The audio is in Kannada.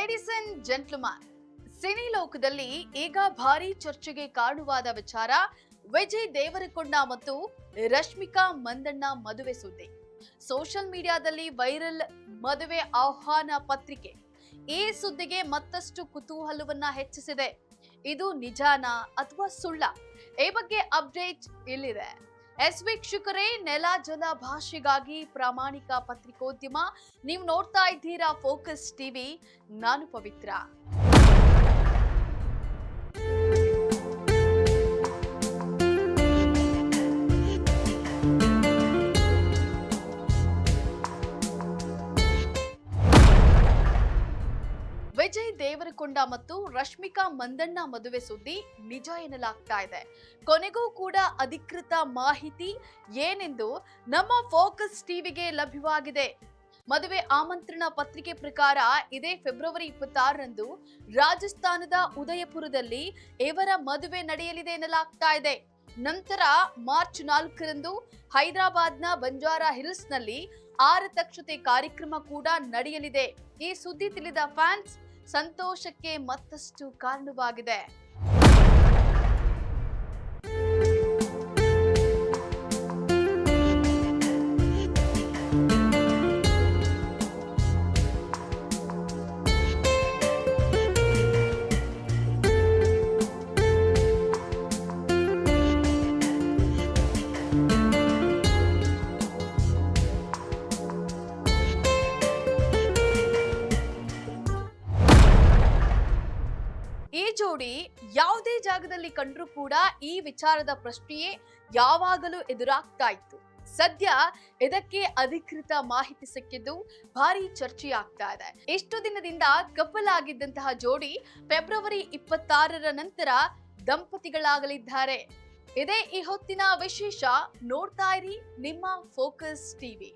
ಲೇಡೀಸ್ ಅಂಡ್ ಜೆಂಟ್ಲ್ಮನ್, ಸಿನಿ ಲೋಕದಲ್ಲಿ ಈಗ ಭಾರಿ ಚರ್ಚೆಗೆ ಕಾರಣವಾದ ವಿಚಾರ ವಿಜಯ್ ದೇವರಕೊಂಡ ಮತ್ತು ರಶ್ಮಿಕಾ ಮಂದಣ್ಣ ಮದುವೆ ಸುದ್ದಿ. ಸೋಷಿಯಲ್ ಮೀಡಿಯಾದಲ್ಲಿ ವೈರಲ್ ಮದುವೆ ಆಹ್ವಾನ ಪತ್ರಿಕೆ ಈ ಸುದ್ದಿಗೆ ಮತ್ತಷ್ಟು ಕುತೂಹಲವನ್ನ ಹೆಚ್ಚಿಸಿದೆ. ಇದು ನಿಜಾನಾ ಅಥವಾ ಸುಳ್ಳ? ಈ ಬಗ್ಗೆ ಅಪ್ಡೇಟ್ ಇಲ್ಲಿದೆ. ವೀಕ್ಷಕರೇ, ನೆಲ ಜಲ ಭಾಷೆಗಾಗಿ ಪ್ರಾಮಾಣಿಕ ಪತ್ರಿಕೋದ್ಯಮ. ನೀವು ನೋಡ್ತಾ ಇದ್ದೀರಾ ಫೋಕಸ್ ಟಿವಿ. ನಾನು ಪವಿತ್ರ. ವಿಜಯ್ ದೇವರಕೊಂಡ ಮತ್ತು ರಶ್ಮಿಕಾ ಮಂದಣ್ಣ ಮದುವೆ ಸುದ್ದಿ ನಿಜ ಎನ್ನಲಾಗ್ತಾ ಇದೆ. ಕೊನೆಗೂ ಕೂಡ ಅಧಿಕೃತ ಮಾಹಿತಿ ಏನೆಂದು ನಮ್ಮ ಫೋಕಸ್ ಟಿವಿಗೆ ಲಭ್ಯವಾಗಿದೆ. ಮದುವೆ ಆಮಂತ್ರಣ ಪತ್ರಿಕೆ ಪ್ರಕಾರ ಇದೇ ಫೆಬ್ರವರಿ 26ರಂದು ರಾಜಸ್ಥಾನದ ಉದಯಪುರದಲ್ಲಿ ಇವರ ಮದುವೆ ನಡೆಯಲಿದೆ ಎನ್ನಲಾಗ್ತಾ ಇದೆ. ನಂತರ ಮಾರ್ಚ್ 4ರಂದು ಹೈದರಾಬಾದ್ನ ಬಂಜಾರಾ ಹಿಲ್ಸ್ ನಲ್ಲಿ ಆರತಕ್ಷತೆ ಕಾರ್ಯಕ್ರಮ ಕೂಡ ನಡೆಯಲಿದೆ. ಈ ಸುದ್ದಿ ತಿಳಿದ ಫ್ಯಾನ್ಸ್ ಸಂತೋಷಕ್ಕೆ ಮತ್ತಷ್ಟು ಕಾರಣವಾಗಿದೆ. ಈ ಜೋಡಿ ಯಾವುದೇ ಜಾಗದಲ್ಲಿ ಕಂಡ್ರೂ ಕೂಡ ಈ ವಿಚಾರದ ಪ್ರಶ್ನೆಯೇ ಯಾವಾಗಲೂ ಎದುರಾಗ್ತಾ ಇತ್ತು. ಸದ್ಯ ಇದಕ್ಕೆ ಅಧಿಕೃತ ಮಾಹಿತಿ ಸಿಕ್ಕಿದ್ದು ಭಾರಿ ಚರ್ಚೆಯಾಗ್ತಾ ಇದೆ. ಇಷ್ಟು ದಿನದಿಂದ ಕಪಲ್ ಆಗಿದ್ದಂತಹ ಜೋಡಿ ಫೆಬ್ರವರಿ 26ರ ನಂತರ ದಂಪತಿಗಳಾಗಲಿದ್ದಾರೆ. ಇದೇ ಈ ಹೊತ್ತಿನ ವಿಶೇಷ. ನೋಡ್ತಾ ಇರಿ ನಿಮ್ಮ ಫೋಕಸ್ ಟಿವಿ.